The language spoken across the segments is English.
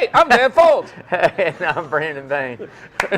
Hey, I'm Dan Foulds. And I'm Brandon Bain.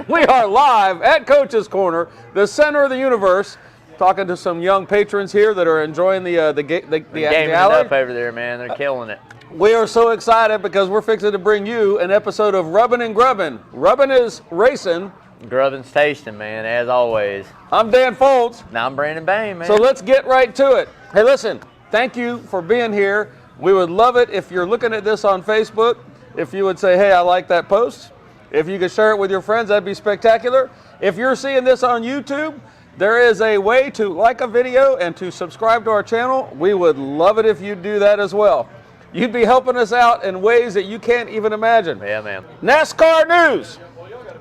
We are live at Coach's Corner, the center of the universe, talking to some young patrons here that are enjoying the gaming it up over there, man. They're killing it. We are so excited because we're fixing to bring you an episode of Rubbin' and Grubbin'. Rubbin' is racing. Grubbin's tasting, man, as always. I'm Dan Foulds. Now I'm Brandon Bain, man. So let's get right to it. Hey, listen, thank you for being here. We would love it if you're looking at this on Facebook, if you would say, hey, I like that post. If you could share it with your friends, that'd be spectacular. If you're seeing this on YouTube, there is a way to like a video and to subscribe to our channel. We would love it if you'd do that as well. You'd be helping us out in ways that you can't even imagine. Yeah, man. NASCAR news.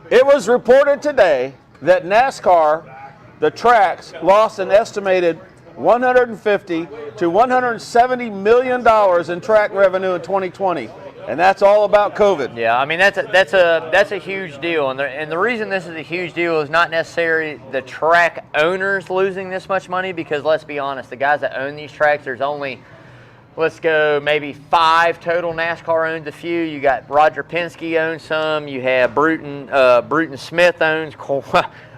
It was reported today that NASCAR, the tracks, lost an estimated $150 to $170 million in track revenue in 2020. And that's all about COVID. Yeah, I mean that's a huge deal, and the reason this is a huge deal is not necessarily the track owners losing this much money, because let's be honest, the guys that own these tracks, there's only, let's go, maybe 5 total. NASCAR owns a few. You got Roger Penske owns some. You have Bruton Smith owns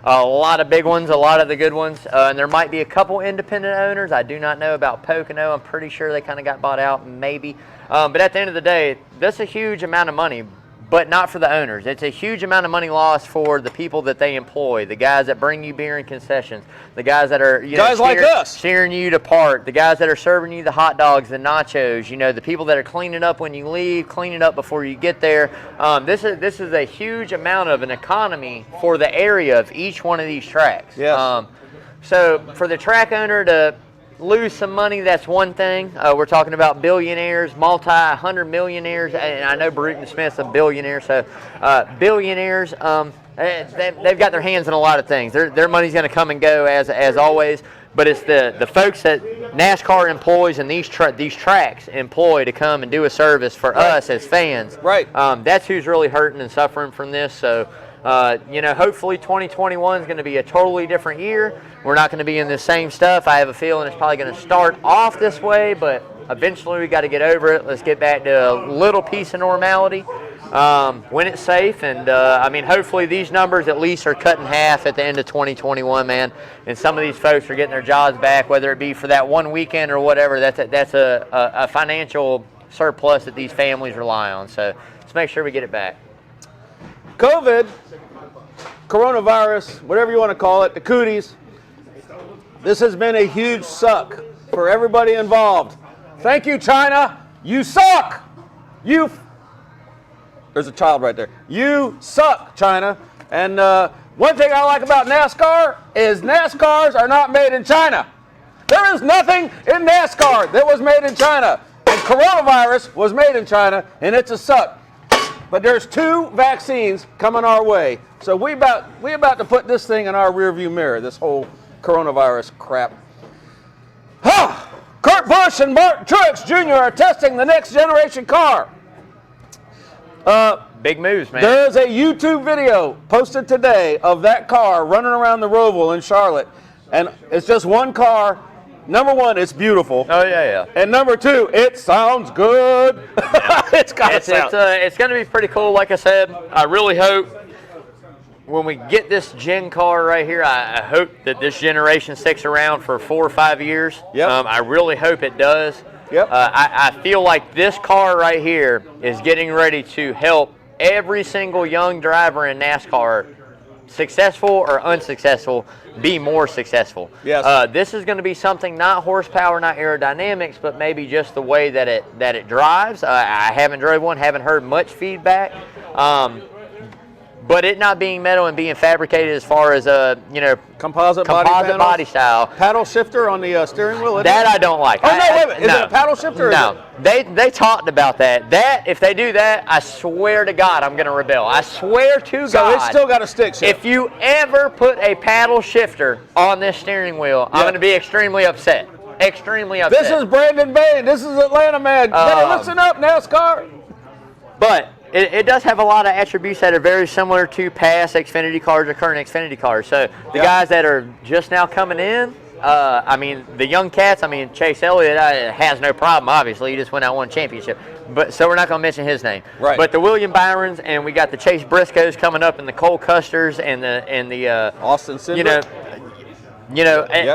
a lot of big ones, a lot of the good ones, and there might be a couple independent owners. I do not know about Pocono. I'm pretty sure they kind of got bought out, maybe. But at the end of the day, that's a huge amount of money, but not for the owners. It's a huge amount of money lost for the people that they employ, the guys that bring you beer and concessions, the guys that are like us, cheering you to part, the guys that are serving you the hot dogs, the nachos, the people that are cleaning up when you leave, cleaning up before you get there. This is a huge amount of an economy for the area of each one of these tracks. Yes. So for the track owner to lose some money, that's one thing. We're talking about billionaires, multi-hundred millionaires, and I know Bruton Smith's a billionaire, so billionaires, they've got their hands in a lot of things. Their money's going to come and go as always, but it's the folks that NASCAR employs and these tracks employ to come and do a service for us as fans. Right. That's who's really hurting and suffering from this. So hopefully 2021 is going to be a totally different year. We're not going to be in the same stuff. I have a feeling it's probably going to start off this way, but eventually we got to get over it. Let's get back to a little piece of normality when it's safe. And hopefully these numbers at least are cut in half at the end of 2021, man. And some of these folks are getting their jobs back, whether it be for that one weekend or whatever. That's a financial surplus that these families rely on. So let's make sure we get it back. COVID, coronavirus, whatever you want to call it, the cooties. This has been a huge suck for everybody involved. Thank you, China. You suck. There's a child right there. You suck, China. And one thing I like about NASCAR is NASCARs are not made in China. There is nothing in NASCAR that was made in China. And coronavirus was made in China, and it's a suck. But there's 2 vaccines coming our way. So we about to put this thing in our rearview mirror, this whole coronavirus crap. Kurt Busch and Martin Truex Jr. are testing the next generation car. Big moves, man. There's a YouTube video posted today of that car running around the Roval in Charlotte. And it's just one car. Number 1, it's beautiful. Oh, yeah. And number 2, it sounds good. Yeah. It's going to be pretty cool. Like I said, I really hope when we get this gen car right here, I hope that this generation sticks around for 4 or 5 years. Yep. I really hope it does. Yep. I feel like this car right here is getting ready to help every single young driver in NASCAR, successful or unsuccessful, be more successful. Yes. This is going to be something not horsepower, not aerodynamics, but maybe just the way that it drives. I haven't drove one, haven't heard much feedback. But it not being metal and being fabricated as far as composite body style. Paddle shifter on the steering wheel. That I don't like. Oh, no, wait a minute. Is it a paddle shifter? No. They talked about that. If they do that, I swear to God, I'm going to rebel. I swear to God. So it's still got a stick shift. If you ever put a paddle shifter on this steering wheel, I'm going to be extremely upset. Extremely upset. This is Brandon Bain. This is Atlanta Man. Better listen up, NASCAR. But it does have a lot of attributes that are very similar to past Xfinity cars or current Xfinity cars. So the guys that are just now coming in, I mean, the young cats, I mean, Chase Elliott has no problem, obviously. He just went out and won a championship. But so we're not going to mention his name. Right. But the William Byrons, and we got the Chase Briscoes coming up, and the Cole Custers, and the Austin Cindric.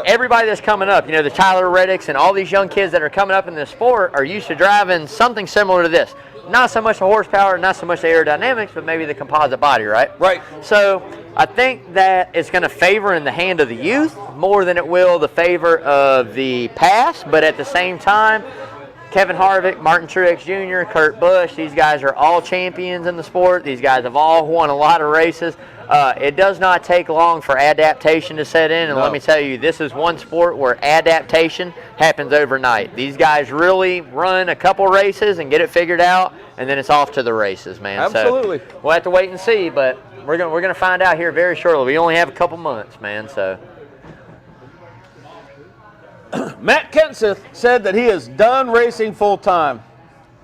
Everybody that's coming up, the Tyler Reddicks and all these young kids that are coming up in this sport are used to driving something similar to this. Not so much the horsepower, not so much the aerodynamics, but maybe the composite body, right? Right. So I think that it's going to favor in the hand of the youth more than it will the favor of the past. But at the same time, Kevin Harvick, Martin Truex Jr., Kurt Busch, these guys are all champions in the sport. These guys have all won a lot of races. It does not take long for adaptation to set in, and let me tell you, this is one sport where adaptation happens overnight. These guys really run a couple races and get it figured out, and then it's off to the races, man. Absolutely. So we'll have to wait and see, but we're gonna find out here very shortly. We only have a couple months, man. So Matt Kenseth said that he is done racing full time,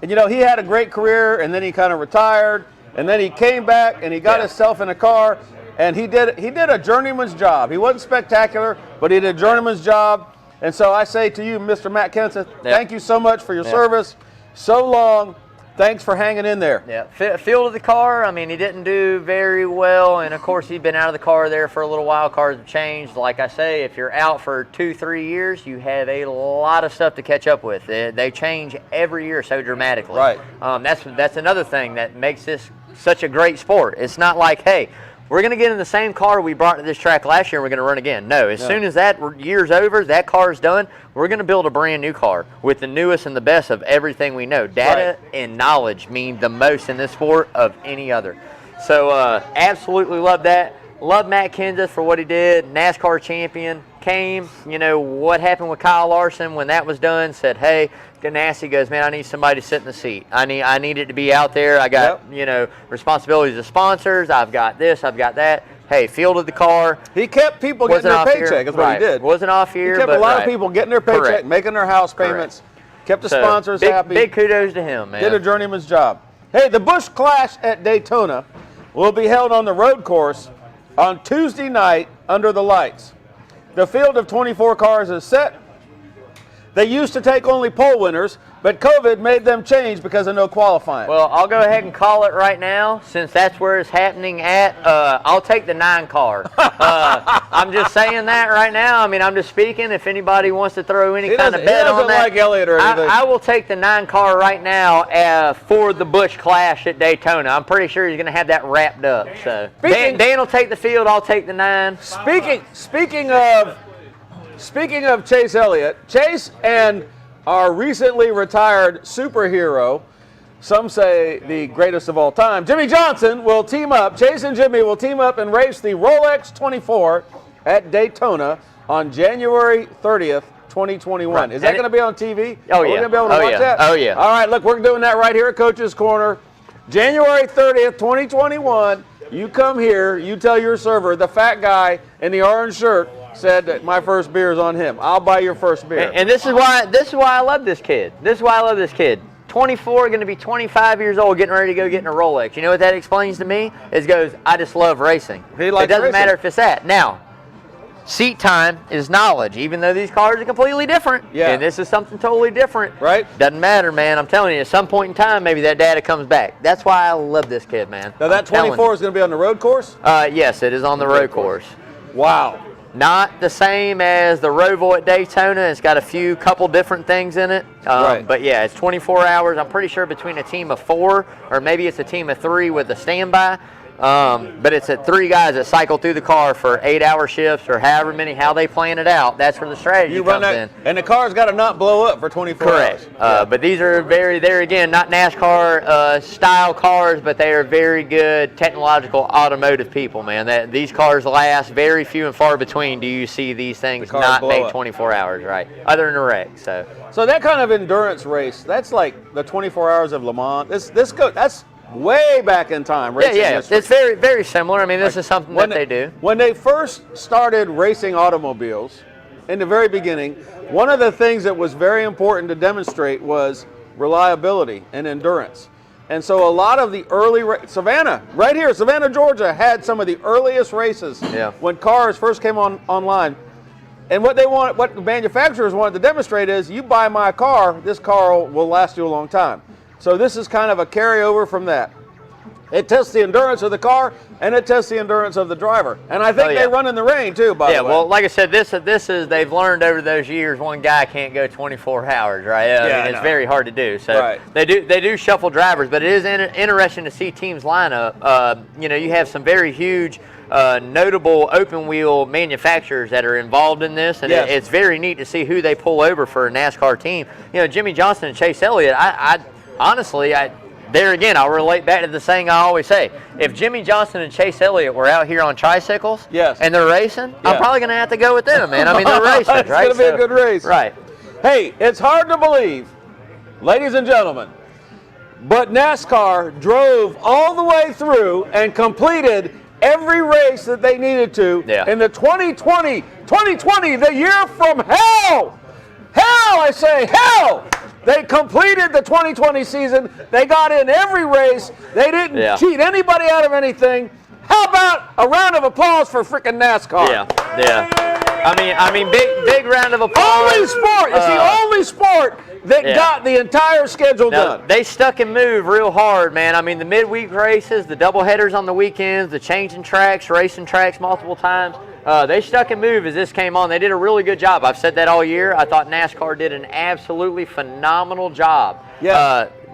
and he had a great career, and then he kind of retired. And then he came back and he got himself in a car, and he did a journeyman's job. He wasn't spectacular, but he did a journeyman's job. And so I say to you, Mr. Matt Kenseth, thank you so much for your service. So long. Thanks for hanging in there. Yeah, field of the car, I mean, he didn't do very well, and of course he'd been out of the car there for a little while. Cars have changed. Like I say, if you're out for 2-3 years, you have a lot of stuff to catch up with. They change every year so dramatically. Right. That's another thing that makes this such a great sport. It's not like, hey, we're going to get in the same car we brought to this track last year and we're going to run again. No, as soon as that year's over, that car's done, we're going to build a brand new car with the newest and the best of everything we know. Data and knowledge mean the most in this sport of any other. So absolutely love that. Love Matt Kenseth for what he did. NASCAR champion. Came, what happened with Kyle Larson when that was done, said, hey, Ganassi goes, man, I need somebody to sit in the seat. I need it to be out there. I got, responsibilities of sponsors. I've got this, I've got that. Hey, fielded the car. He kept people getting their paycheck. That's what he did. Wasn't off here. He kept a lot of people getting their paycheck, making their house payments, kept the sponsors happy. Big kudos to him, man. Did a journeyman's job. Hey, the Busch Clash at Daytona will be held on the road course on Tuesday night under the lights. The field of 24 cars is set. They used to take only pole winners, but COVID made them change because of no qualifying. Well, I'll go ahead and call it right now, since that's where it's happening at. I'll take the 9 car. I'm just saying that right now. I mean, I'm just speaking. If anybody wants to throw any kind of bet on that, he doesn't like Elliott or anything. I will take the 9 car right now for the Busch Clash at Daytona. I'm pretty sure he's going to have that wrapped up. So Dan will take the field. I'll take the 9. Speaking of Chase Elliott, Chase and our recently retired superhero, some say the greatest of all time, Jimmy Johnson, will team up. Chase and Jimmy will team up and race the Rolex 24 at Daytona on January 30th, 2021. Right. Is that going to be on TV? Oh, yeah. We're going to be able to watch that? Oh, yeah. All right, look, we're doing that right here at Coach's Corner. January 30th, 2021. You come here, you tell your server, the fat guy in the orange shirt said that my first beer is on him. I'll buy your first beer. And this is why I love this kid. 24, going to be 25 years old, getting ready to go get in a Rolex. You know what that explains to me? I just love racing. He likes it doesn't racing. matter if it's that. Now, seat time is knowledge, even though these cars are completely different. Yeah. And this is something totally different. Right. Doesn't matter, man. I'm telling you, at some point in time, maybe that data comes back. That's why I love this kid, man. Now, that 24 is going to be on the road course? Yes, it is on the road course. Wow. Not the same as the Roval at Daytona. It's got a couple different things in it. Right. But yeah, it's 24 hours. I'm pretty sure between a team of 4 or maybe it's a team of 3 with a standby. But it's 3 guys that cycle through the car for 8-hour shifts or however many, how they plan it out. That's where the strategy comes in. And the car's got to not blow up for 24 Correct. hours. But these are there again, not NASCAR style cars, but they are very good technological automotive people, man. These cars last very few and far between. Do you see these things not make 24 hours, right? Other than a wreck. So that kind of endurance race, that's like the 24 hours of Le Mans. That's way back in time. Yeah. It's very, very similar. I mean, this is something that they do. When they first started racing automobiles, in the very beginning, one of the things that was very important to demonstrate was reliability and endurance. And so a lot of the early Savannah, right here, Savannah, Georgia, had some of the earliest races when cars first came online. And what the manufacturers wanted to demonstrate is, you buy my car, this car will last you a long time. So this is kind of a carryover from that. It tests the endurance of the car, and it tests the endurance of the driver. And I think they run in the rain too, by the way. Yeah, well, like I said, this is they've learned over those years one guy can't go 24 hours, right? I mean, it's very hard to do. So they do shuffle drivers, but it is interesting to see teams line up. You know, you have some very huge notable open wheel manufacturers that are involved in this, and it's very neat to see who they pull over for a NASCAR team. You know, Jimmy Johnson and Chase Elliott, I honestly, there again, I'll relate back to the saying I always say. If Jimmy Johnson and Chase Elliott were out here on tricycles and they're racing, I'm probably going to have to go with them, man. I mean, they're racing, it's right? It's going to be a good race. Right. Hey, it's hard to believe, ladies and gentlemen, but NASCAR drove all the way through and completed every race that they needed to in the 2020, the year from hell. Hell, I say, hell! They completed the 2020 season. They got in every race. They didn't cheat anybody out of anything. How about a round of applause for freaking NASCAR? I mean, big round of applause. Only sport. It's the only sport that got the entire schedule done. They stuck and moved real hard, man. I mean, the midweek races, the doubleheaders on the weekends, the changing tracks, racing tracks multiple times. They stuck and moved as this came on. They did a really good job. I've said that all year. I thought NASCAR did an absolutely phenomenal job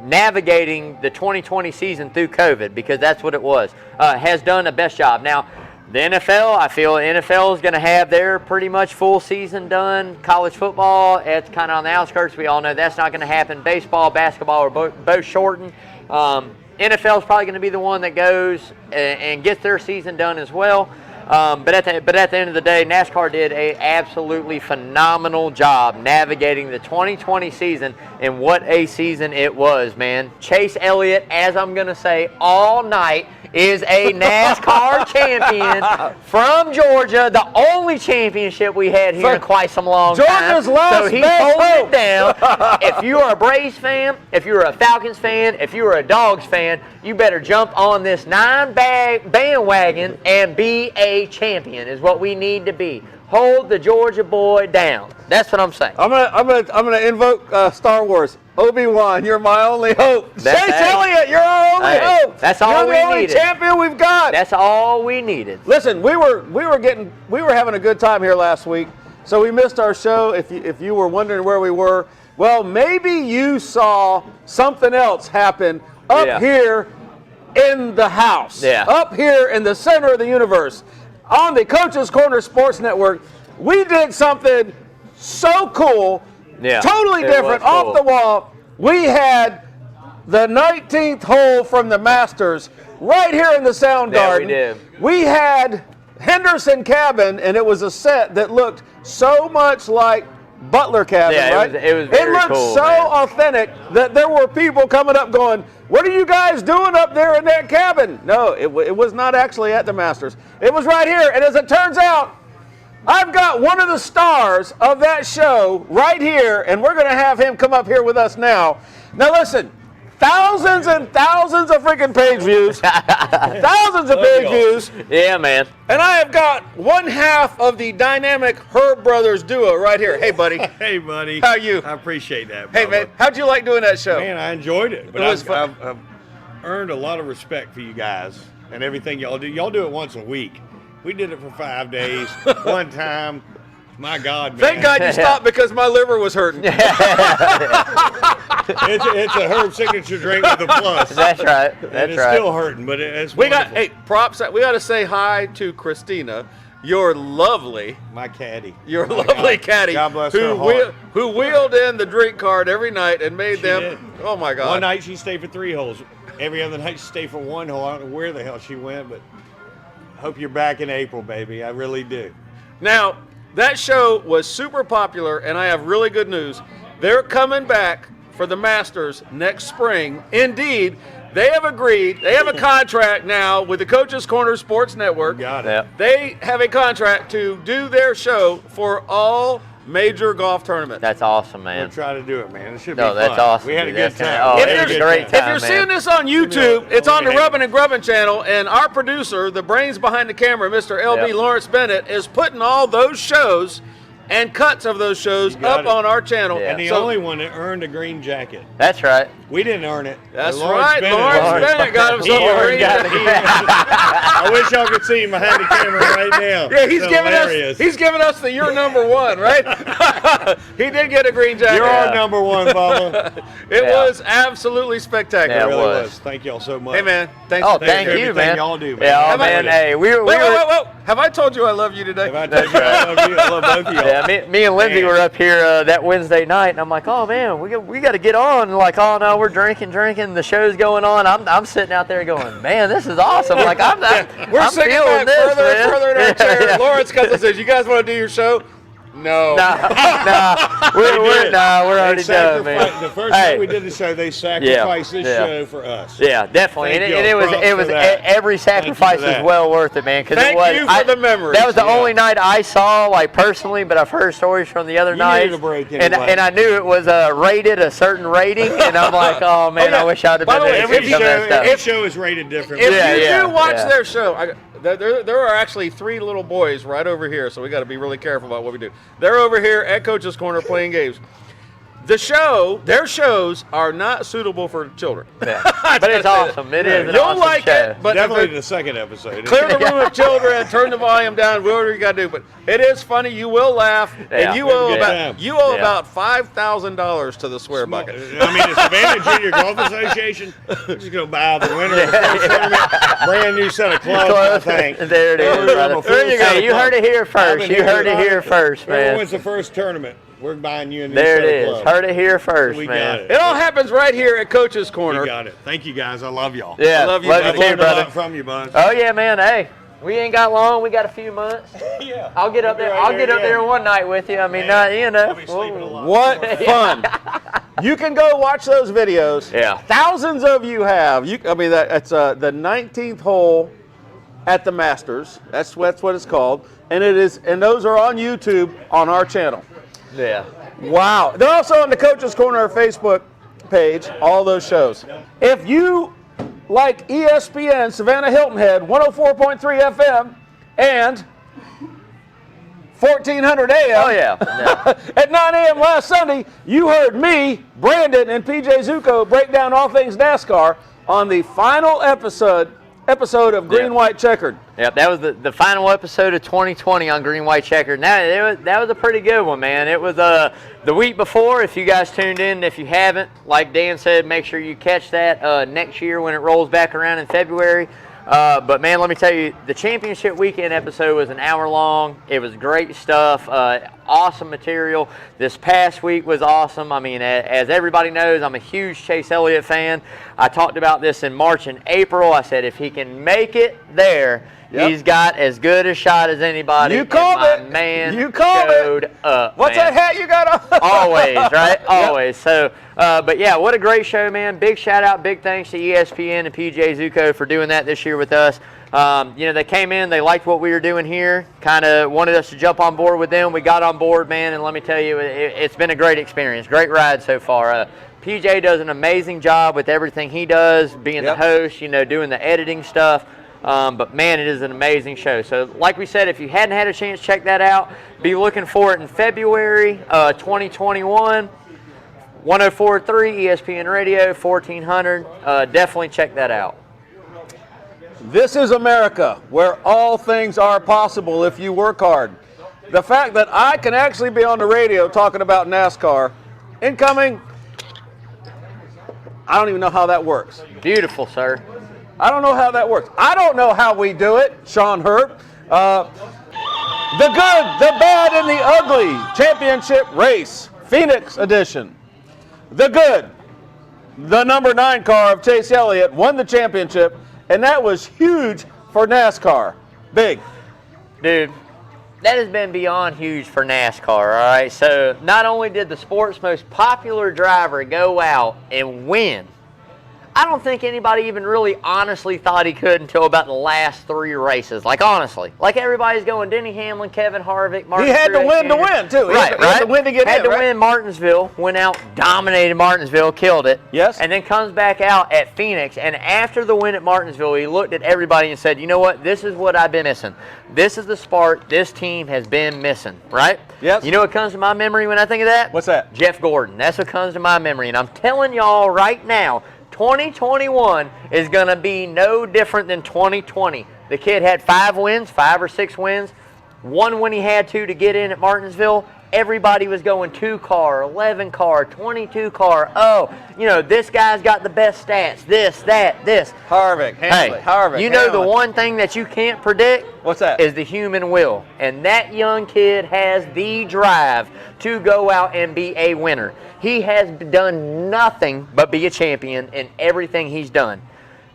navigating the 2020 season through COVID, because that's what it was. Has done the best job. Now, the NFL, I feel the NFL is going to have their pretty much full season done. College football, it's kind of on the outskirts. We all know that's not going to happen. Baseball, basketball are both shortened. NFL is probably going to be the one that goes and gets their season done as well. But at the end of the day, NASCAR did a absolutely phenomenal job navigating the 2020 season, and what a season it was, man. Chase Elliott, as I'm going to say all night, is a NASCAR champion from Georgia, the only championship we had here in quite some long time. Georgia's last so he's holding it down. If you are a Braves fan, if you're a Falcons fan, if you're a Dogs fan, you better jump on this bandwagon and be a champion is what we need to be. Hold the Georgia boy down. That's what I'm saying. I'm gonna invoke Star Wars. Obi-Wan, you're my only hope. Chase Elliott, you're our only hope. That's all we needed. You're the only champion we've got. That's all we needed. Listen, we were having a good time here last week, so we missed our show. If you were wondering where we were, well, maybe you saw something else happen up here in the house, up here in the center of the universe, on the Coach's Corner Sports Network. We did something so cool. Totally different, off the wall. We had the 19th hole from the Masters right here in the Sound Garden. We did. We had Henderson Cabin, and it was a set that looked so much like Butler Cabin, right? It was very looked cool, so man. authentic that there were people coming up going, "What are you guys doing up there in that cabin?" No, it was not actually at the Masters. It was right here, and as it turns out, I've got one of the stars of that show right here, and we're going to have him come up here with us now. Now listen, thousands and thousands of freaking page views. Thousands of page views. Yeah, man. And I have got one half of the dynamic Herb Brothers duo right here. Hey, buddy. Hey, buddy. How you? I appreciate that, Hey, man. How'd you like doing that show? Man, I enjoyed it. But It was fun. I've earned a lot of respect for you guys and everything y'all do. Y'all do it once a week. We did it for 5 days, one time. My God, man. Thank God you stopped because my liver was hurting. It's a Herb signature drink with a plus. That's right. And it's still hurting, but it's We got, wonderful. hey, props. We got to say hi to Christina, your lovely, My caddy. your My lovely God. caddy, God bless her heart. who wheeled in the drink cart every night and made She them. did. Oh my God! One night she stayed for 3 holes. Every other night she stayed for 1 hole. I don't know where the hell she went, but hope you're back in April, baby. I really do. Now that show was super popular, and I have really good news. They're coming back for the Masters next spring. Indeed, they have agreed. They have a contract now with the Coach's Corner Sports Network. Got it. Yeah. They have a contract to do their show for all major golf tournaments. That's awesome, We'll man. try to do it, man. It should be No, fun. that's awesome. We had a dude. good That's time. Oh, If it was a you're- great If time, you're man. seeing this on YouTube, it's on the Okay. Rubbin' and Grubbin channel, and our producer, the brains behind the camera, Mr. LB Yep. Lawrence Bennett, is putting all those shows and cuts of those shows got up it. on our channel. Yeah. And the So- only one that earned a green jacket. That's right. We didn't earn it. That's Lawrence right. Bennett Lawrence earned it. Bennett got himself He a earned green it. jacket. I wish y'all could see him behind the camera right now. Yeah, he's It's giving hilarious. us. He's giving us the "you're number one," right? He did get a green jacket. You're our number one, Bubba. It Yeah. was absolutely spectacular. Yeah, It really was. was. Thank y'all so much. Hey man, thanks. Oh, for thank for you, everything man. y'all do, man. Yeah, oh, Have I- man. Hey, we were. Wait. Have I told you I love you today? If I told you I love you, I love both of y'all. Yeah, me and Lindsay Man. were up here that Wednesday night, and I'm like, oh man, we got to get on. And like, oh no, we're drinking. The show's going on. I'm sitting out there going, man, this is awesome. Like We're I'm sitting feeling back this, further man. and further in our Yeah, chair. yeah. Lawrence comes and says, "You guys want to do your show?" No. We're already done, man. The first Hey. time we did the show, they sacrificed this show for us. Yeah, definitely, Thank and y'all. it Props was for that. every sacrifice for was that. well worth it, man. Because Thank it was, you for the memories. That was the Yeah. only night I saw, like personally, but I've heard stories from the other You nights. needed a break and anyway. I knew it was rated a certain rating, and I'm like, oh man, yeah. I wish I'd have By been the way, there. Every to see some of that stuff. every show is rated different. If Yeah, you yeah, do watch yeah. their show, there are actually 3 little boys right over here, so we got to be really careful about what we do. They're over here at Coach's Corner playing games. Their shows are not suitable for children. Yeah. But it's awesome. It is an You'll awesome like show. it, but Definitely if the second episode. clear the room of children, turn the volume down, whatever you got to do. But it is funny. You will laugh, Yeah. and you owe Good about time. $5,000 Yeah. $5,000 to the swear bucket. I mean, it's Savannah Junior Golf Association. We're just going to buy the winner of the first tournament. Brand new set of clubs, I think. There it is, We're brother. gonna full set Hey, of you heard it here I've first. been You heard hearing it here about first, Whoever man. wins the first tournament, we're buying you a new There set it of is. clubs. Heard it here first, We man. got it. It all happens right here at Coach's Corner. We got it. Thank you, guys. I love y'all. Yeah, I love you, love buddy. you too, Learned a brother. lot from you, bud. Oh yeah, man. Hey, we ain't got long. We got a few months. Yeah. I'll get up there. Right I'll get up again. there one night with you. I mean, I'll be sleeping a lot. What fun! You can go watch those videos. Yeah. Thousands of you have. That's the 19th hole at the Masters. That's what it's called, and those are on YouTube on our channel. Yeah. Wow! They're also on the Coach's Corner Facebook page. All those shows. If you like ESPN Savannah Hilton Head 104.3 FM and 1400 AM. Oh yeah. At 9 a.m. last Sunday, you heard me, Brandon, and PJ Zuko break down all things NASCAR on the final episode of Green, Yeah. White, Checkered. Yep, that was the final episode of 2020 on Green White Checkered. Now that was a pretty good one, man. It was the week before. If you guys tuned in, if you haven't, like Dan said, make sure you catch that next year when it rolls back around in February. But man, let me tell you, the championship weekend episode was an hour long. It was great stuff, awesome material. This past week was awesome. I mean, as everybody knows, I'm a huge Chase Elliott fan. I talked about this in March and April. I said if he can make it there, Yep. he's got as good a shot as anybody. You called and my it. Man, You called it. showed up. What's man. that hat you got on? Always, right? Always. So, but yeah, what a great show, man. Big shout out, big thanks to ESPN and PJ Zuko for doing that this year with us. They came in, they liked what we were doing here, kind of wanted us to jump on board with them. We got on board, man, and let me tell you, it's been a great experience, great ride so far. PJ does an amazing job with everything he does, being the host, doing the editing stuff. But man, it is an amazing show. So like we said, if you hadn't had a chance, check that out. Be looking for it in February 2021. 104.3 ESPN Radio, 1400. Definitely check that out. This is America, where all things are possible if you work hard. The fact that I can actually be on the radio talking about NASCAR, incoming, I don't even know how that works. Beautiful, sir. I don't know how that works. I don't know how we do it, Sean Hurt. The good, the bad, and the ugly championship race, Phoenix edition. The good, the number 9 car of Chase Elliott won the championship, and that was huge for NASCAR. Big. Dude, that has been beyond huge for NASCAR, all right? So not only did the sport's most popular driver go out and win I don't think anybody even really honestly thought he could until about the last 3 races. Like, honestly. Like, everybody's going, Denny Hamlin, Kevin Harvick, Martin He had to win to win, too. Right, He had to win to get in, Had to right? win Martinsville, went out, dominated Martinsville, killed it. Yes. And then comes back out at Phoenix, and after the win at Martinsville, he looked at everybody and said, you know what, this is what I've been missing. This is the spark this team has been missing, right? Yes. You know what comes to my memory when I think of that? What's that? Jeff Gordon. That's what comes to my memory, and I'm telling y'all right now, 2021 is going to be no different than 2020. The kid had 5 wins, 5 or 6 wins. 1 when he had to get in at Martinsville. Everybody was going 2-car, 11-car, 22-car. Oh, you know, this guy's got the best stats. This, that, this. Harvick, Hamlin, Hey, Harvick. you know the Hamlin. one thing that you can't predict? What's that? Is the human will. And that young kid has the drive to go out and be a winner. He has done nothing but be a champion in everything he's done.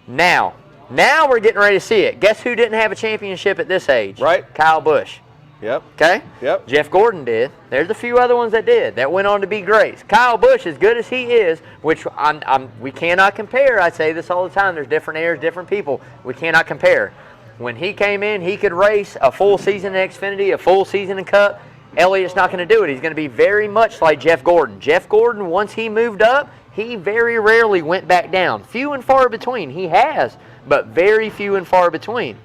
Now we're getting ready to see it. Guess who didn't have a championship at this age? Right. Kyle Busch. Yep. Okay? Yep. Jeff Gordon did. There's a few other ones that did, that went on to be greats. Kyle Busch, as good as he is, which we cannot compare. I say this all the time. There's different eras, different people. We cannot compare. When he came in, he could race a full season in Xfinity, a full season in Cup. Elliott's not going to do it. He's going to be very much like Jeff Gordon. Jeff Gordon, once he moved up, he very rarely went back down. Few and far between. He has, but very few and far between.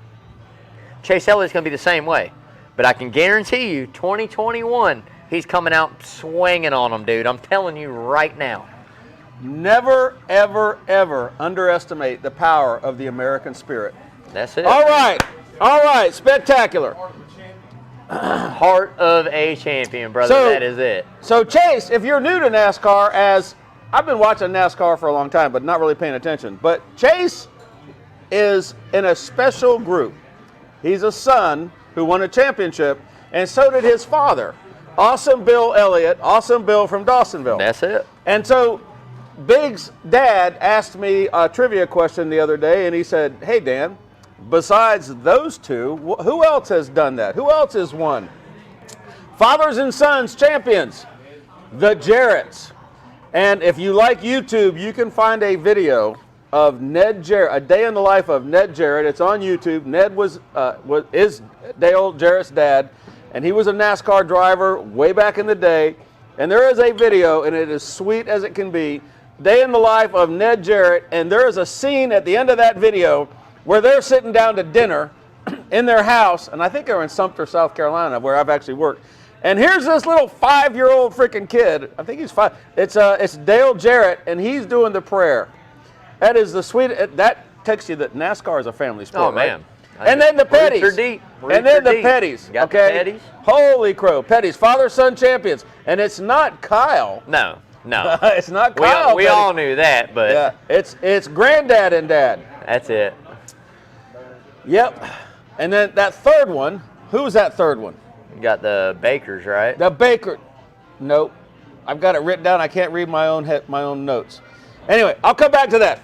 Chase Elliott's going to be the same way. But I can guarantee you, 2021, he's coming out swinging on them, dude. I'm telling you right now. Never, ever, ever underestimate the power of the American spirit. That's it. All right, spectacular. Heart of a champion, brother. So- that is it. So, Chase, if you're new to NASCAR, as I've been watching NASCAR for a long time, but not really paying attention, but Chase is in a special group. He's a son who won a championship, and so did his father, Awesome Bill Elliott, Awesome Bill from Dawsonville. That's it. And so Big's dad asked me a trivia question the other day, and he said, hey, Dan, besides those two, who else has done that? Who else has won? Fathers and sons champions, the Jarretts. And if you like YouTube, you can find a video of Ned Jarrett, a day in the life of Ned Jarrett. It's on YouTube. Ned is Dale Jarrett's dad, and he was a NASCAR driver way back in the day. And there is a video, and it is sweet as it can be, day in the life of Ned Jarrett, and there is a scene at the end of that video where they're sitting down to dinner in their house, and I think they're in Sumter, South Carolina, where I've actually worked. And here's this little 5-year-old freaking kid. I think he's 5. It's Dale Jarrett, and he's doing the prayer. That is the sweet. That takes you that NASCAR is a family sport. Oh, man. Right? And then the Petties. Roots are deep. And then Roots are the deep. Petties. Got the okay. Petties. Holy crow, Petties, father-son champions, and it's not Kyle. No. It's not Kyle. We all knew that, but Yeah, it's granddad and dad. that's it. Yep. And then that third one. Who's that third one? You got the Bakers, right? The Baker. Nope. I've got it written down. I can't read my own notes. Anyway, I'll come back to that.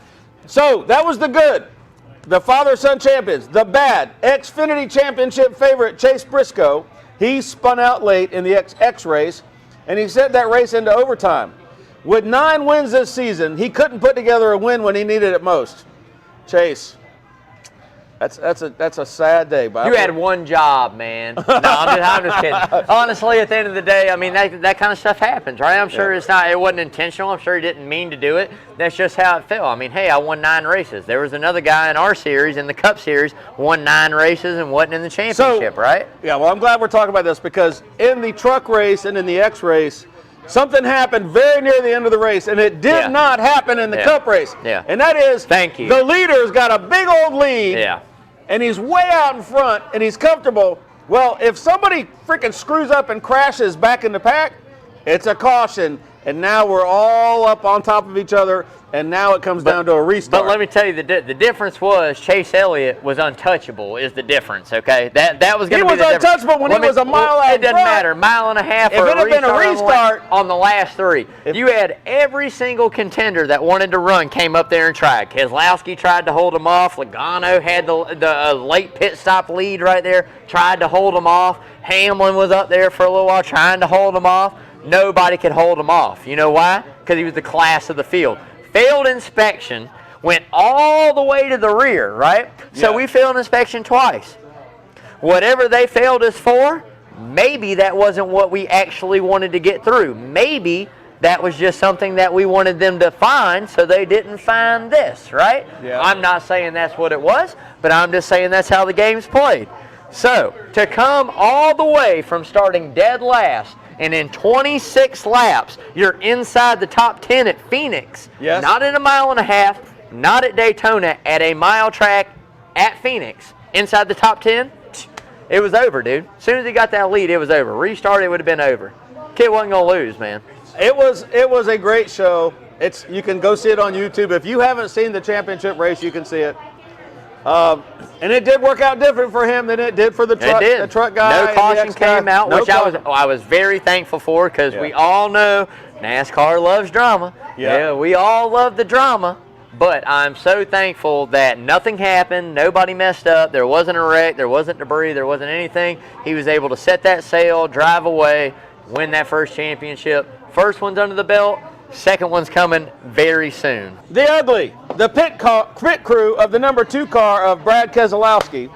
So that was the good. The father-son champions. The bad. Xfinity championship favorite Chase Briscoe. He spun out late in the X race, and he sent that race into overtime. With 9 wins this season, he couldn't put together a win when he needed it most. Chase. That's a sad day. But You had one job, man. No, I'm just kidding. Honestly, at the end of the day, I mean, that kind of stuff happens, right? I'm sure it wasn't intentional. I'm sure he didn't mean to do it. That's just how it fell. I mean, hey, I won 9 races. There was another guy in our series, in the Cup Series, won 9 races and wasn't in the championship, right? Yeah, well, I'm glad we're talking about this because in the truck race and in the X race, something happened very near the end of the race, and it did not happen in the Cup race. Yeah. And that is, Thank you. The leader's got a big old lead. Yeah. And he's way out in front, and he's comfortable. Well, if somebody freaking screws up and crashes back in the pack, it's a caution. And now we're all up on top of each other, and now it comes down to a restart. But let me tell you, the difference was Chase Elliott was untouchable is the difference, okay? That was going to be the difference. He was untouchable when he was a mile out It doesn't front. matter. Mile and a half If or it had been a restart on the last 3. You had every single contender that wanted to run came up there and tried. Keselowski tried to hold him off. Logano had the late pit stop lead right there, tried to hold him off. Hamlin was up there for a little while trying to hold him off. Nobody could hold him off. You know why? Because he was the class of the field. Failed inspection went all the way to the rear, right? So Yeah. we failed inspection twice. Whatever they failed us for, maybe that wasn't what we actually wanted to get through. Maybe that was just something that we wanted them to find, so they didn't find this, right? Yeah. I'm not saying that's what it was, but I'm just saying that's how the game's played. So, to come all the way from starting dead last, and in 26 laps, you're inside the top 10 at Phoenix. Yes. Not in a mile and a half, not at Daytona, at a mile track at Phoenix. Inside the top 10, it was over, dude. As soon as he got that lead, it was over. Restart, it would have been over. Kid wasn't going to lose, man. It was a great show. You can go see it on YouTube. If you haven't seen the championship race, you can see it. And it did work out different for him than it did for the truck guy. No caution came out, No which caution. I was very thankful for, because we all know NASCAR loves drama. Yeah. We all love the drama. But I'm so thankful that nothing happened, nobody messed up, there wasn't a wreck, there wasn't debris, there wasn't anything. He was able to set that sail, drive away, win that first championship. First one's under the belt, second one's coming very soon. The Ugly, the pit crew of the number 2 car of Brad Keselowski.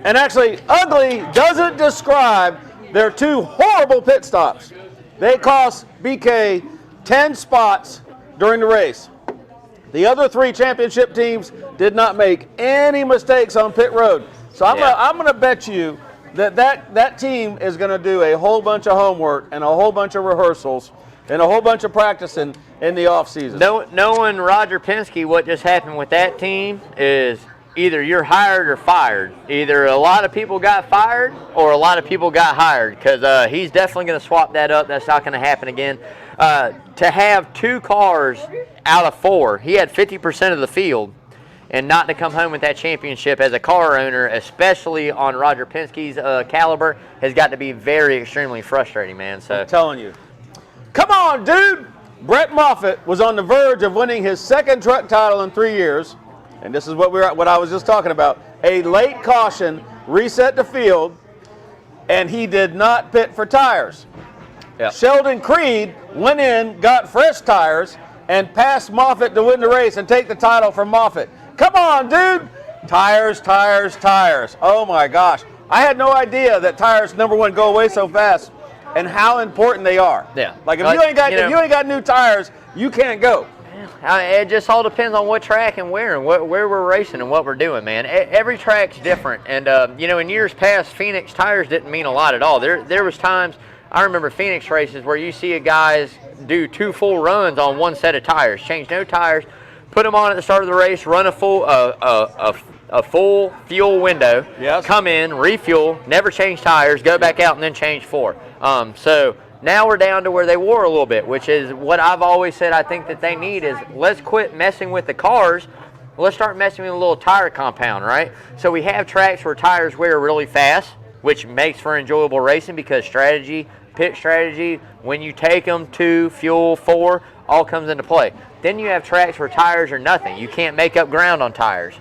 And actually, Ugly doesn't describe their 2 horrible pit stops. They cost BK 10 spots during the race. The other 3 championship teams did not make any mistakes on pit road. So I'm going to bet you that team is going to do a whole bunch of homework and a whole bunch of rehearsals and a whole bunch of practicing in the off season. Knowing Roger Penske, what just happened with that team is either you're hired or fired. Either a lot of people got fired or a lot of people got hired, because he's definitely going to swap that up. That's not going to happen again. To have 2 cars out of 4, he had 50% of the field, and not to come home with that championship as a car owner, especially on Roger Penske's caliber, has got to be very extremely frustrating, man. So I'm telling you. Come on, dude! Brett Moffitt was on the verge of winning his 2nd truck title in 3 years, and this is what I was just talking about. A late caution reset the field, and he did not pit for tires. Yep. Sheldon Creed went in, got fresh tires, and passed Moffitt to win the race and take the title from Moffitt. Come on, dude! Tires, tires, tires. Oh my gosh. I had no idea that tires, number 1, go away so fast, and how important they are. Yeah. Like if you ain't got new tires, you can't go. It just all depends on what track and where we're racing and what we're doing, man. Every track's different, and in years past, Phoenix tires didn't mean a lot at all. There was times, I remember Phoenix races where you see a guys do 2 full runs on 1 set of tires, change no tires, put them on at the start of the race, run a full fuel window, Yes. come in, refuel, never change tires, go back out, and then change 4. So now we're down to where they were a little bit, which is what I've always said I think that they need is, let's quit messing with the cars. Let's start messing with a little tire compound, right? So we have tracks where tires wear really fast, which makes for enjoyable racing, because pit strategy, when you take them 2, fuel, 4, all comes into play. Then you have tracks where tires are nothing. You can't make up ground on tires.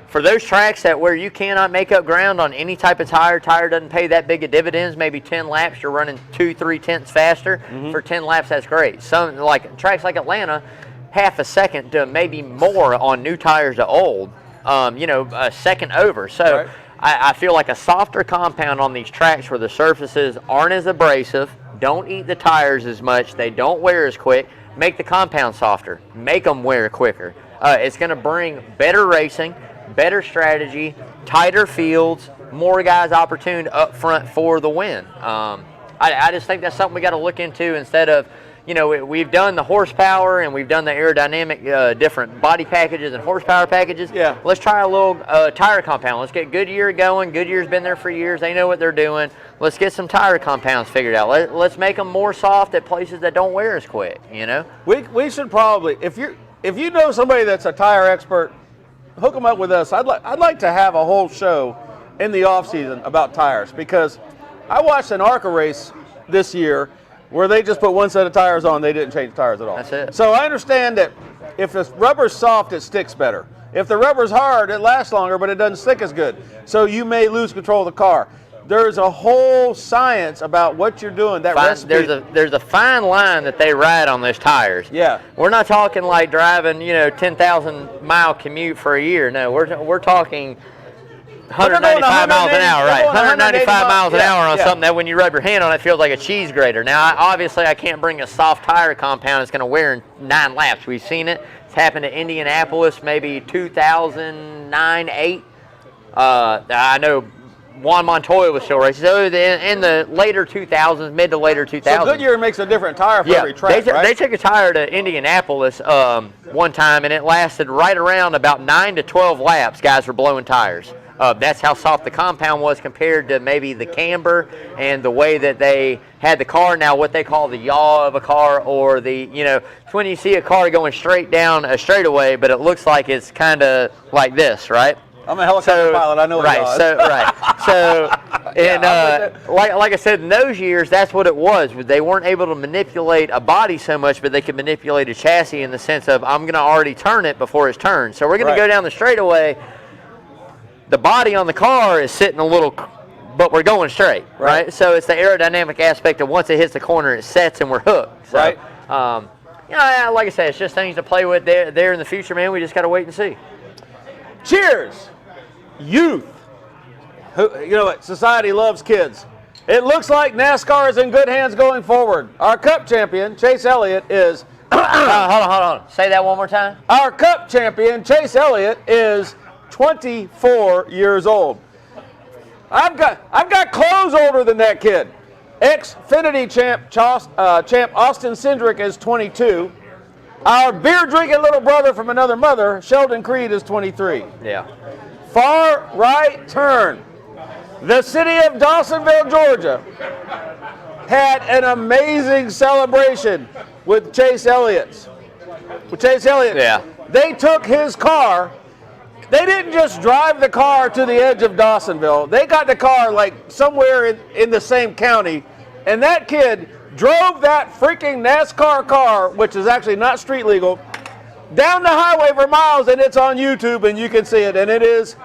For those tracks where you cannot make up ground on any type of tire doesn't pay that big of dividends, maybe 10 laps, you're running 2-3 tenths faster. For 10 laps, that's great. Some tracks like Atlanta, half a second to maybe more on new tires to old, a second over. So Right. I feel like a softer compound on these tracks where the surfaces aren't as abrasive, don't eat the tires as much, they don't wear as quick, make the compound softer, make them wear quicker. It's going to bring better racing, better strategy, tighter fields, more guys opportune up front for the win. I just think that's something we got to look into, instead of, we've done the horsepower and we've done the aerodynamic different body packages and horsepower packages. Yeah. Let's try a little tire compound. Let's get Goodyear going. Goodyear's been there for years. They know what they're doing. Let's get some tire compounds figured out. Let's make them more soft at places that don't wear as quick, We should probably, if you know somebody that's a tire expert, hook them up with us. I'd like to have a whole show in the off season about tires, because I watched an ARCA race this year where they just put 1 set of tires on, they didn't change tires at all. That's it. So I understand that if the rubber's soft, it sticks better. If the rubber's hard, it lasts longer, but it doesn't stick as good. So you may lose control of the car. there's a whole science about what you're doing. That recipe. There's a fine line that they ride on those tires. Yeah. We're not talking like driving 10,000 mile commute for a year. No, we're talking 195 miles an hour, right? 195 miles an hour on something that when you rub your hand on it feels like a cheese grater. Now, obviously, I can't bring a soft tire compound that's going to wear in 9 laps. We've seen it. It's happened to Indianapolis maybe 2009, 8. I know Juan Montoya was still racing. So in the later 2000s, mid to later 2000s. So Goodyear makes a different tire for every track, right? They took a tire to Indianapolis one time, and it lasted right around about 9 to 12 laps. Guys were blowing tires. That's how soft the compound was compared to maybe the camber and the way that they had the car. Now, what they call the yaw of a car, or it's when you see a car going straight down a straightaway, but it looks like it's kind of like this, right? I'm a helicopter pilot. I know what right. So, and like I said, in those years, that's what it was. They weren't able to manipulate a body so much, but they could manipulate a chassis in the sense of I'm going to already turn it before it's turned. So we're going to go down the straightaway. The body on the car is sitting a little, but we're going straight, right? So it's the aerodynamic aspect of once it hits the corner, it sets and we're hooked. So, right. Like I said, it's just things to play with there in the future, man. We just got to wait and see. Cheers, youth. You know what? Society loves kids. It looks like NASCAR is in good hands going forward. Our Cup champion, Chase Elliott, is... Hold on. Say that one more time. Our Cup champion, Chase Elliott, is 24 years old. I've got clothes older than that kid. Xfinity champ Austin Cindric is 22. Our beer-drinking little brother from another mother, Sheldon Creed, is 23. Yeah. Far right turn. The city of Dawsonville, Georgia, had an amazing celebration with Chase Elliott. Yeah. They took his car. They didn't just drive the car to the edge of Dawsonville. They got the car like somewhere in the same county, and that kid drove that freaking NASCAR car, which is actually not street legal, down the highway for miles, and it's on YouTube, and you can see it, and it is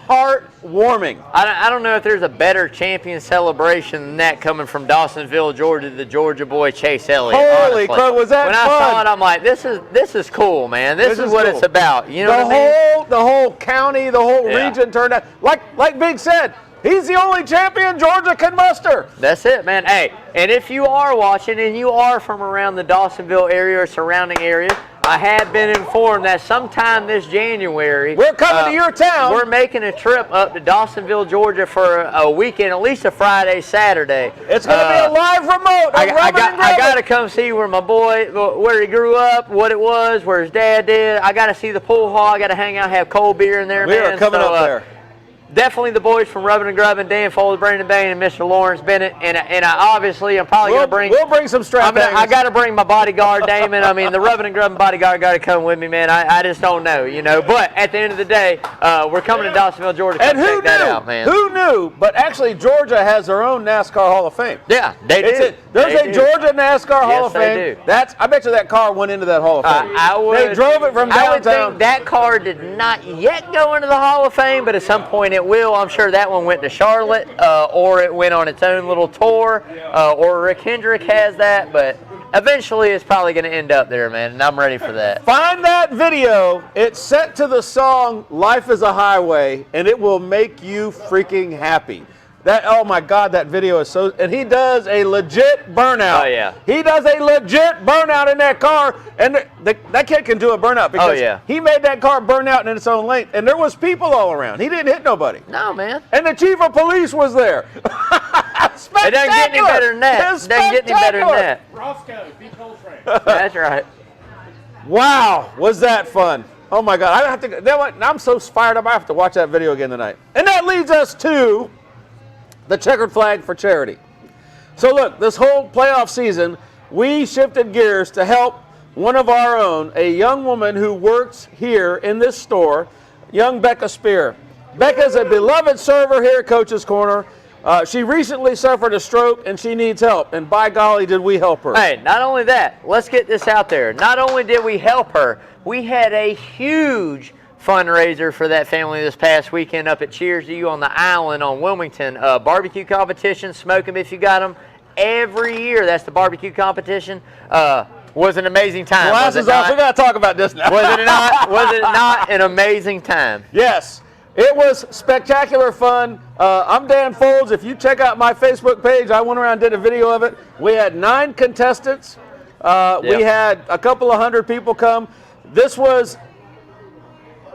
heartwarming. I don't know if there's a better champion celebration than that coming from Dawsonville, Georgia, the Georgia boy Chase Elliott. Holy crow, was that when fun? When I saw it, I'm like, this is cool, man. This is what cool. it's about. You know what I mean? The whole county, the whole region turned out. Like Big said, he's the only champion Georgia can muster. That's it, man. Hey, and if you are watching and you are from around the Dawsonville area or surrounding area, I have been informed that sometime this January, we're coming to your town. We're making a trip up to Dawsonville, Georgia for a weekend, at least a Friday, Saturday. It's going to be a live remote. I got to come see where my boy, where he grew up, what it was, where his dad did. I got to see the pool hall. I got to hang out, have cold beer in there, man. We are coming up there. Definitely the boys from Rubbin' and Grubbin, Dan Foulds, Brandon Bain, and Mr. Lawrence Bennett. And I'm probably going to bring... We'll bring some strap I got to bring my bodyguard, Damon. I mean, the Rubbin' and Grubbin bodyguard got to come with me, man. I just don't know, But at the end of the day, we're coming to Dawsonville, Georgia. And who knew? That out, man. Who knew? But actually, Georgia has their own NASCAR Hall of Fame. Yeah, they do. There's a Georgia NASCAR Hall of Fame. I bet you that car went into that Hall of Fame. They drove it from downtown. I would think that car did not yet go into the Hall of Fame, but at some point it will. I'm sure that one went to Charlotte, or it went on its own little tour, or Rick Hendrick has that, but eventually it's probably going to end up there, man, and I'm ready for that. Find that video. It's set to the song Life is a Highway, and it will make you freaking happy. Oh my God, that video is so, and he does a legit burnout. Oh yeah. He does a legit burnout in that car, and that kid can do a burnout because he made that car burn out in its own lane, and there was people all around. He didn't hit nobody. No, man. And the chief of police was there. It doesn't get any better than that. It doesn't get any better than that. Roscoe, be Coltrane. That's right. Wow, was that fun. Oh my God, I'm so fired up, I have to watch that video again tonight. And that leads us to the checkered flag for charity. So look, this whole playoff season, we shifted gears to help one of our own, a young woman who works here in this store, young Becca Spear. Becca's a beloved server here at Coach's Corner. She recently suffered a stroke and she needs help, and by golly did we help her. Hey, not only that, let's get this out there. Not only did we help her, we had a huge fundraiser for that family this past weekend up at Cheers to You on the Island on Wilmington. Barbecue competition, smoke 'em if you got them. Every year, that's the barbecue competition. Was an amazing time. Glasses off. We got to talk about this now. Was it not? Was it not an amazing time? Yes. It was spectacular fun. I'm Dan Foulds. If you check out my Facebook page, I went around and did a video of it. We had 9 contestants. We had a couple of hundred people come. This was,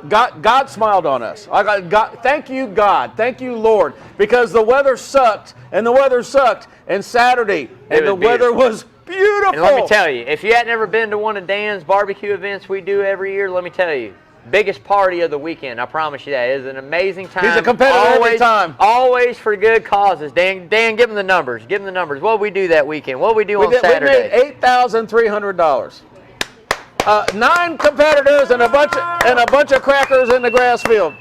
God smiled on us. Thank you, God. Thank you, Lord. Because the weather sucked, and the weather sucked, and Saturday, and the weather was beautiful. And let me tell you, if you had never been to one of Dan's barbecue events we do every year, let me tell you, biggest party of the weekend. I promise you that. It is an amazing time. He's a competitor every time. Always for good causes. Dan, give him the numbers. Give him the numbers. What did we do that weekend? What did we do on Saturday? We made $8,300. 9 competitors and a bunch of crackers in the grass field.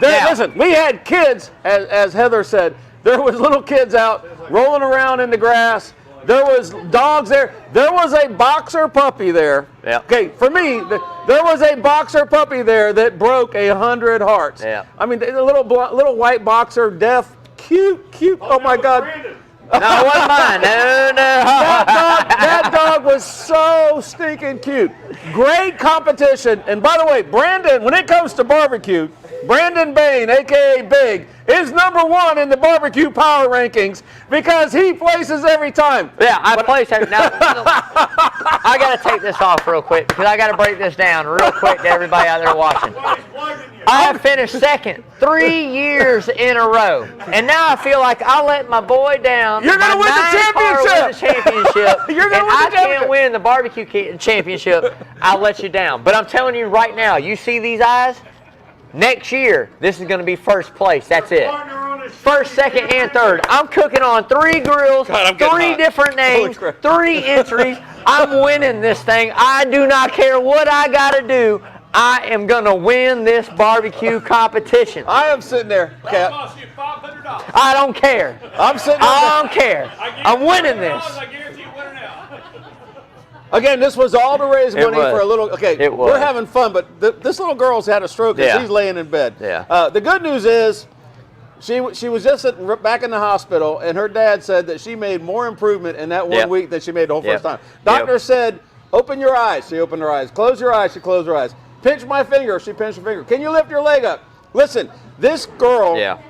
Listen, we had kids, as Heather said. There was little kids out rolling around in the grass. There was dogs there. There was a boxer puppy there. Yeah. Okay, for me, there was a boxer puppy there that broke 100 hearts. Yeah. I mean, a little white boxer, deaf, cute. Oh my God. Brandon. No, it wasn't mine. No. That dog was so stinking cute. Great competition. And by the way, Brandon, when it comes to barbecue, Brandon Bain, a.k.a. Big, is #1 in the barbecue power rankings because he places every time. Yeah, I place every now. I got to take this off real quick because I got to break this down real quick to everybody out there watching. I have finished second 3 years in a row, and now I feel like I let my boy down. You're going to win the championship. You're going to win the championship. I can't win the barbecue championship. I'll let you down. But I'm telling you right now, you see these eyes? Next year, this is going to be first place. That's it. First, second, and third. I'm cooking on 3 grills, 3 different names, 3 entries. I'm winning this thing. I do not care what I got to do. I am going to win this barbecue competition. I am sitting there, Cap. Cost you $500. I don't care. I'm sitting there. I don't care. I'm winning this. I guarantee you winning out. Again, this was all to raise money for a little. Okay, we're having fun, but this little girl's had a stroke and she's laying in bed. Yeah. The good news is, she was just back in the hospital, and her dad said that she made more improvement in that 1 week than she made the whole first time. Doctor said, open your eyes. She opened her eyes. Close your eyes. She closed her eyes. Pinch my finger. She pinched her finger. Can you lift your leg up? Listen, this girl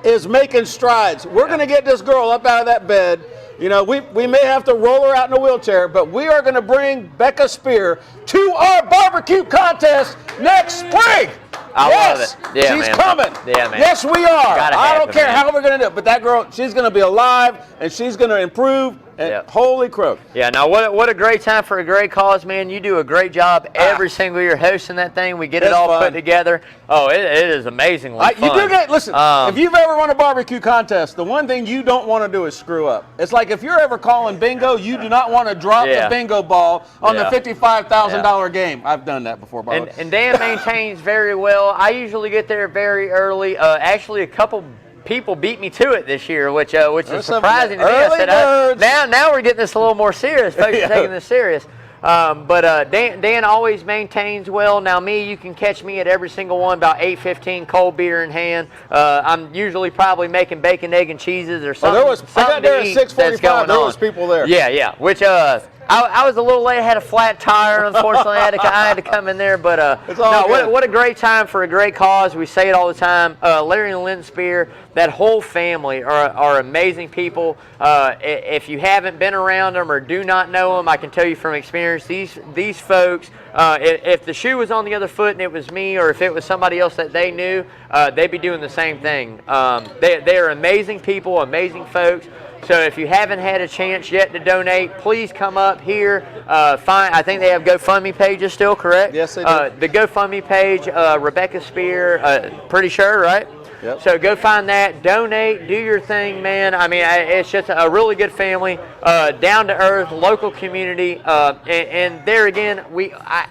is making strides. We're going to get this girl up out of that bed. You know, we may have to roll her out in a wheelchair, but we are going to bring Becca Spear to our barbecue contest next spring. I love it. Yeah, she's coming. Yeah, man. Yes, we are. I don't care how we're going to do it, but that girl, she's going to be alive, and she's going to improve. And holy crow. Yeah, now what a great time for a great cause, man. You do a great job every single year hosting that thing. We get it all put together. Oh, it is amazingly fun. You do get, listen, if you've ever run a barbecue contest, the one thing you don't want to do is screw up. It's like if you're ever calling bingo, you do not want to drop the bingo ball on the $55,000 game. I've done that before, by the way. And Dan maintains very well. I usually get there very early. Actually, a couple people beat me to it this year, which is surprising to me. I said, now we're getting this a little more serious. Folks are taking this serious. But Dan always maintains well. Now you can catch me at every single one about 8:15, cold beer in hand. I'm usually probably making bacon, egg, and cheeses or something. I got there at 6:45. There was people there. Yeah. Which I was a little late. I had a flat tire. Unfortunately, I had to come in there. But what a great time for a great cause. We say it all the time. Larry and Lynn Spear, that whole family are amazing people. If you haven't been around them or do not know them, I can tell you from experience, these folks, if the shoe was on the other foot and it was me, or if it was somebody else that they knew, they'd be doing the same thing. They are amazing people, amazing folks. So if you haven't had a chance yet to donate, please come up here. I think they have GoFundMe pages still, correct? Yes, they do. The GoFundMe page, Rebecca Spear, pretty sure, right? Yep. So go find that, donate, do your thing, man. I mean, it's just a really good family, down to earth, local community, and there again,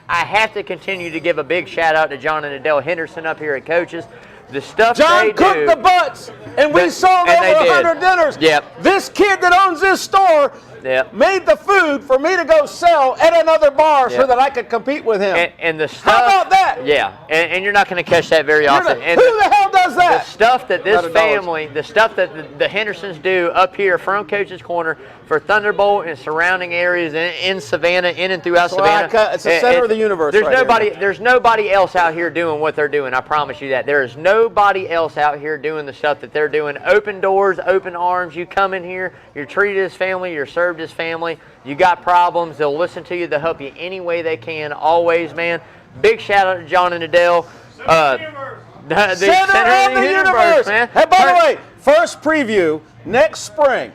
I have to continue to give a big shout out to John and Adele Henderson up here at Coaches. The stuff John they cooked do, the butts, and we sold and they over did. 100 dinners. Yep. This kid that owns this store Yep. made the food for me to go sell at another bar so Yep. that I could compete with him. And the stuff. How about that? Yeah, and you're not going to catch that very You're often. not- And who the hell does the that? stuff that this Not a knowledge. family, the stuff that the Hendersons do up here from Coach's Corner for Thunderbolt and surrounding areas in Savannah, in and throughout Savannah. It's the center of the universe. There's right nobody. here. There's nobody else out here doing what they're doing. I promise you that. There is nobody else out here doing the stuff that they're doing. Open doors, open arms. You come in here, you're treated as family, you're served as family. You got problems, they'll listen to you. They'll help you any way they can. Always, man. Big shout out to John and Adele. The Center of the universe, man. Hey, by the way, first preview next spring.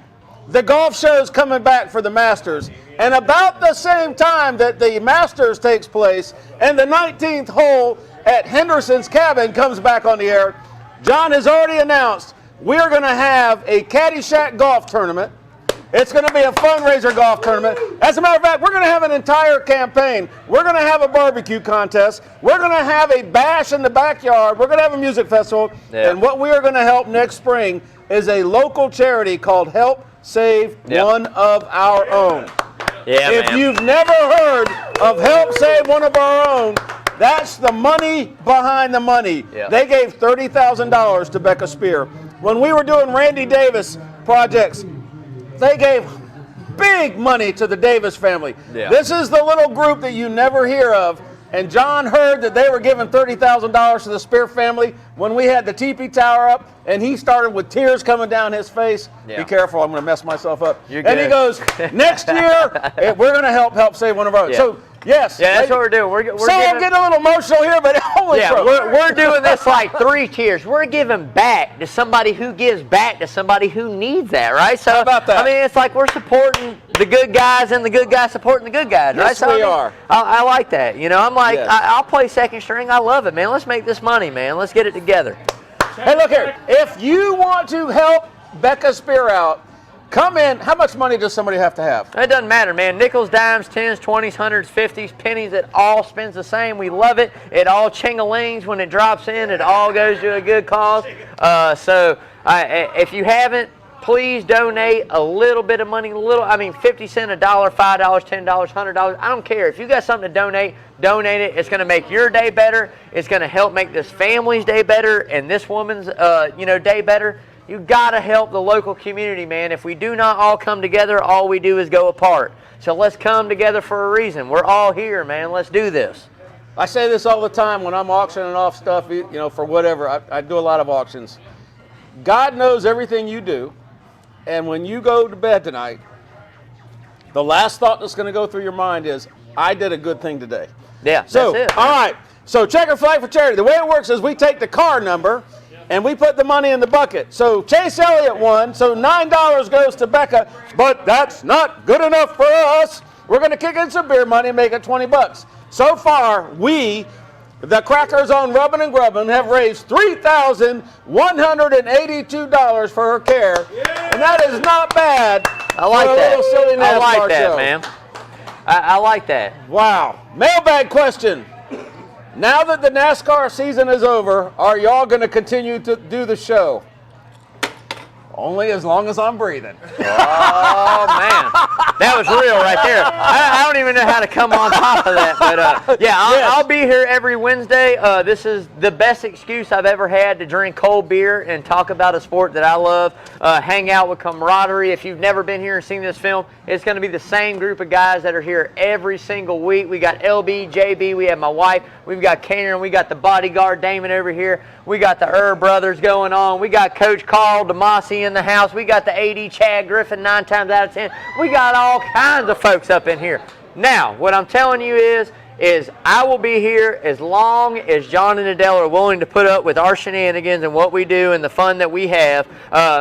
The golf show's coming back for the Masters, and about the same time that the Masters takes place and the 19th hole at Henderson's Cabin comes back on the air, John has already announced we're going to have a Caddyshack golf tournament. It's going to be a fundraiser golf tournament. As a matter of fact, we're going to have an entire campaign. We're going to have a barbecue contest. We're going to have a bash in the backyard. We're going to have a music festival. Yeah. And what we are going to help next spring is a local charity called Help Save One of Our Own. Yeah, If man. you've never heard of Help Save One of Our Own, that's the money behind the money. Yeah. They gave $30,000 to Becca Spear. When we were doing Randy Davis projects, they gave big money to the Davis family. Yeah. This is the little group that you never hear of. And John heard that they were giving $30,000 to the Spear family when we had the teepee tower up, and he started with tears coming down his face. Yeah. Be careful, I'm going to mess myself up. You're and he good. goes, next year, we're going to help save one of our own. Yeah. So, yes. Yeah, that's what we're doing. We're So I'm getting a little emotional here, but holy Yeah, crap. we're doing this like 3 tiers. We're giving back to somebody who gives back to somebody who needs that, right? So, How about that? I mean, it's like we're supporting the good guys and the good guys supporting the good guys, right? Yes, So, we are. I like that. You know, I'm like, Yes. I'll play second string. I love it, man. Let's make this money, man. Let's get it together. Hey, look here. If you want to help Becca Spear out, come in. How much money does somebody have to have? It doesn't matter, man. Nickels, dimes, 10s, 20s, 100s, 50s, pennies, it all spends the same. We love it. It all ching-a-lings when it drops in. It all goes to a good cause. If you haven't, please donate a little bit of money, 50 cents, $1, $5, $10, $100. I don't care. If you got something to donate it. It's going to make your day better. It's going to help make this family's day better and this woman's day better. You got to help the local community, man. If we do not all come together, all we do is go apart. So let's come together for a reason. We're all here, man. Let's do this. I say this all the time when I'm auctioning off stuff, for whatever. I do a lot of auctions. God knows everything you do. And when you go to bed tonight, the last thought that's going to go through your mind is, I did a good thing today. Yeah, So, that's it. all right. So Checker Flag for Charity. The way it works is we take the car number and we put the money in the bucket. So Chase Elliott won, so $9 goes to Becca, but that's not good enough for us. We're going to kick in some beer money and make it $20. So far, we, the Crackers on Rubbin' and Grubbin', have raised $3,182 for her care. And that is not bad. I like for a that. little silly I like NASCAR that, show. man. I like that. Wow. Mailbag question. Now that the NASCAR season is over, are y'all going to continue to do the show? Only as long as I'm breathing. Oh, man. That was real right there. I don't even know how to come on top of that. But, I'll be here every Wednesday. This is the best excuse I've ever had to drink cold beer and talk about a sport that I love. Hang out with camaraderie. If you've never been here and seen this film, it's going to be the same group of guys that are here every single week. We got LB, JB, we have my wife, we've got Karen, we got the bodyguard Damon over here, we got the Herb brothers going on, we got Coach Carl DeMasi in the house, we got the AD Chad Griffin 9 times out of 10. We got all kinds of folks up in here. Now, what I'm telling you is I will be here as long as John and Adele are willing to put up with our shenanigans and what we do and the fun that we have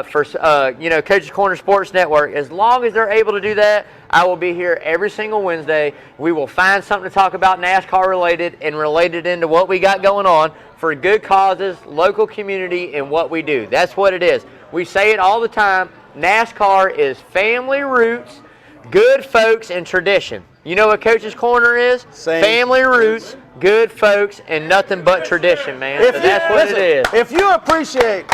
for Coach's Corner Sports Network. As long as they're able to do that, I will be here every single Wednesday. We will find something to talk about NASCAR related and related into what we got going on for good causes, local community, and what we do. That's what it is. We say it all the time. NASCAR is family roots, good folks, and tradition. You know what Coach's Corner is? Same. Family roots, good folks, and nothing but tradition, man. So that's what it is. If you appreciate,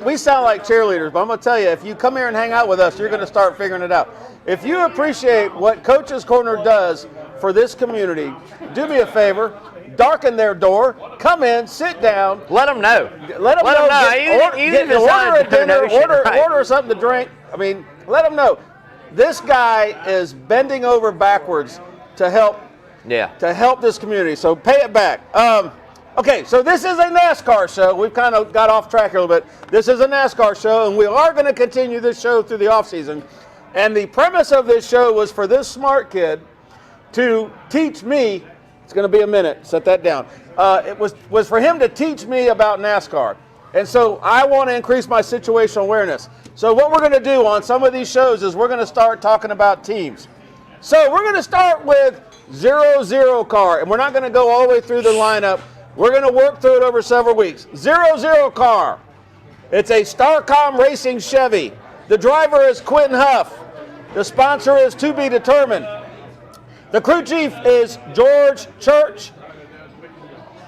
we sound like cheerleaders, but I'm going to tell you, if you come here and hang out with us, you're going to start figuring it out. If you appreciate what Coach's Corner does for this community, do me a favor. Darken their door. Come in, sit down. Let them know. Let them know. Order a dinner. Order something to drink. I mean, let them know. This guy is bending over backwards to help. Yeah. To help this community. So pay it back. Okay, so this is a NASCAR show. We've kind of got off track a little bit. This is a NASCAR show, and we are going to continue this show through the off season. And the premise of this show was for this smart kid to teach me. It's going to be a minute. Set that down. It was for him to teach me about NASCAR. And so I want to increase my situational awareness. So what we're going to do on some of these shows is we're going to start talking about teams. So we're going to start with 0-0 car. And we're not going to go all the way through the lineup. We're going to work through it over several weeks. 0-0 car. It's a Starcom Racing Chevy. The driver is Quentin Huff. The sponsor is To Be Determined. The crew chief is George Church,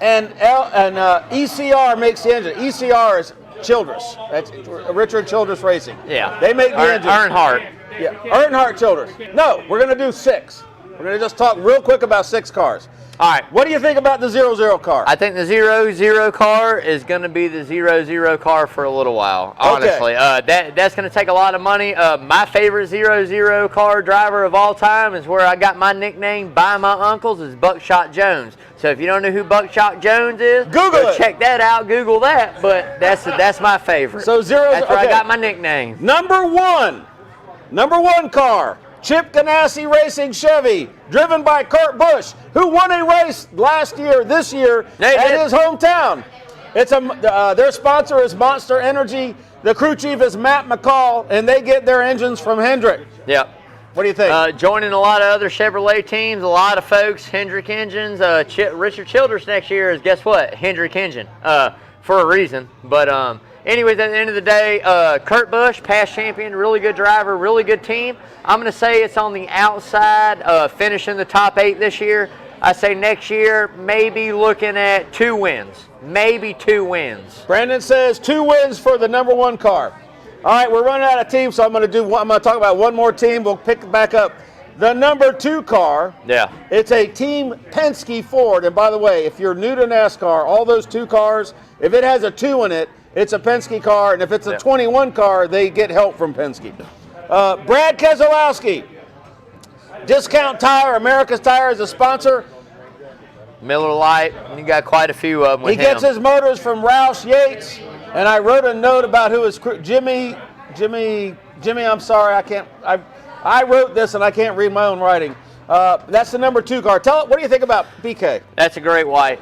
and ECR makes the engine. ECR is Childress. That's Richard Childress Racing. Yeah. They make the engine. Earnhardt. Yeah, Earnhardt Childress. No, we're going to do 6. We're going to just talk real quick about 6 cars. All right. What do you think about the 0-0 car? I think the 0-0 car is going to be the 0-0 car for a little while, honestly. Okay. That's going to take a lot of money. My favorite 0-0 car driver of all time is where I got my nickname by my uncles is Buckshot Jones. So if you don't know who Buckshot Jones is, Google it. Check that out. Google that. But that's my favorite. So 0-0. That's where I got my nickname. Number one car. Chip Ganassi Racing Chevy, driven by Kurt Busch, who won a race this year at his hometown. Their sponsor is Monster Energy. The crew chief is Matt McCall, and they get their engines from Hendrick. Yep. What do you think? Joining a lot of other Chevrolet teams, a lot of folks, Hendrick engines. Richard Childress next year is, guess what? Hendrick engine for a reason. But anyways, at the end of the day, Kurt Busch, past champion, really good driver, really good team. I'm going to say it's on the outside, finishing the top 8 this year. I say next year, maybe looking at 2 wins. Maybe 2 wins. Brandon says 2 wins for the number 1 car. All right, we're running out of teams, so I'm going to talk about one more team. We'll pick back up the number 2 car. Yeah. It's a Team Penske Ford. And by the way, if you're new to NASCAR, all those 2 cars, if it has a 2 in it, it's a Penske car, and if it's a 21 car, they get help from Penske. Brad Keselowski, Discount Tire, America's Tire is a sponsor. Miller Lite, you got quite a few of them with He gets his motors from Roush Yates, and I wrote a note about who is Jimmy, I'm sorry, I wrote this and I can't read my own writing. That's the number 2 car. What do you think about BK? That's a great white.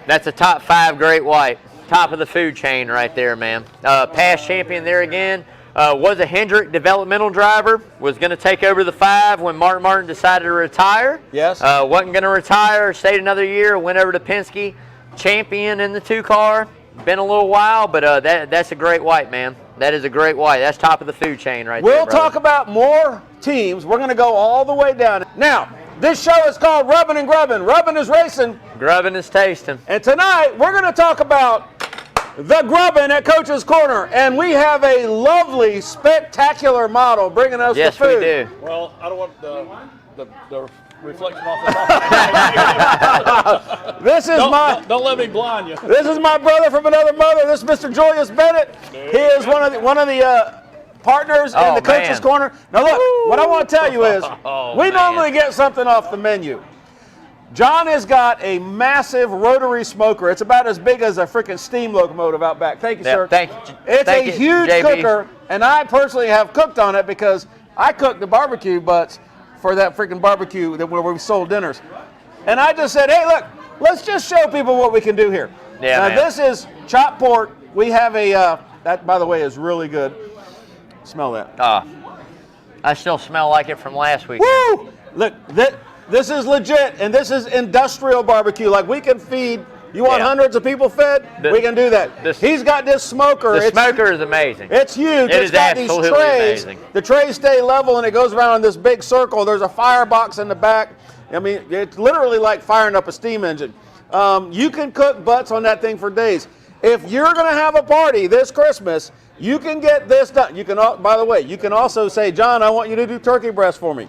That's a top 5 great white. Top of the food chain right there, man. Past champion there again. Was a Hendrick developmental driver. Was going to take over the 5 when Mark Martin decided to retire. Yes. Wasn't going to retire. Stayed another year. Went over to Penske. Champion in the 2 car. Been a little while, but that's a great white, man. That is a great white. That's top of the food chain right there. We'll talk about more teams. We're going to go all the way down. Now, this show is called Rubbin' and Grubbin'. Rubbin' is racing. Grubbin' is tasting. And tonight, we're going to talk about the grubbin' at Coach's Corner. And we have a lovely, spectacular model bringing us the food. Yes, we do. Well, I don't want the reflection off the top. This is Don't let me blind you. This is my brother from another mother. This is Mr. Julius Bennett. He is one of the partners in the Coach's Corner. Now look, what I want to tell you is, we normally get something off the menu. John has got a massive rotary smoker. It's about as big as a freaking steam locomotive out back. Thank you, sir. Thank you. It's a huge cooker, and I personally have cooked on it because I cooked the barbecue butts for that freaking barbecue where we sold dinners. And I just said, hey, look, let's just show people what we can do here. Yeah, now, man. this is chopped pork. We have a, that, by the way, is really good. Smell that. I still smell like it from last week. Woo! Look, this is legit, and this is industrial barbecue. Like, we can feed, you want hundreds of people fed? We can do that. He's got this smoker. The smoker is amazing. It's huge. It's got these trays. amazing. The trays stay level, and it goes around in this big circle. There's a firebox in the back. I mean, it's literally like firing up a steam engine. You can cook butts on that thing for days. If you're going to have a party this Christmas, you can get this done. You can, by the way, you can also say, John, I want you to do turkey breast for me.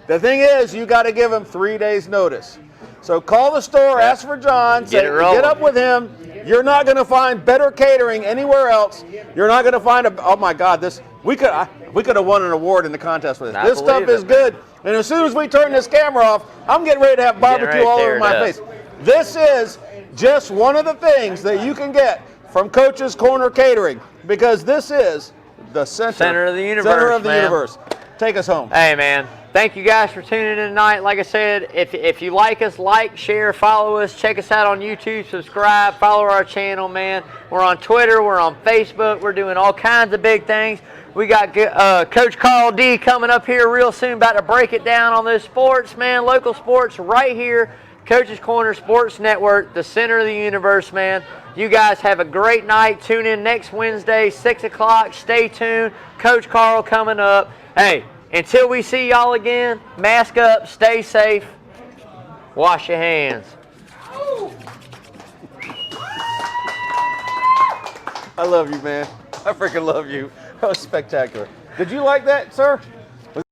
The thing is, you got to give him 3 days notice. So call the store, ask for John, say, get up with him. You're not going to find better catering anywhere else. You're not going to find oh my God, we could have won an award in the contest with this. This stuff is good. And as soon as we turn this camera off, I'm getting ready to have barbecue all over my face. This is just one of the things that you can get from Coach's Corner Catering, because this is the center of the universe. Center of the universe. Take us home. Hey, man. Thank you guys for tuning in tonight. Like I said, if you like us, like, share, follow us. Check us out on YouTube. Subscribe. Follow our channel, man. We're on Twitter. We're on Facebook. We're doing all kinds of big things. We got Coach Carl D coming up here real soon, about to break it down on those sports, man. Local sports right here. Coach's Corner Sports Network, the center of the universe, man. You guys have a great night. Tune in next Wednesday, 6 o'clock. Stay tuned. Coach Carl coming up. Hey, until we see y'all again, mask up, stay safe, wash your hands. I love you, man. I freaking love you. That was spectacular. Did you like that, sir?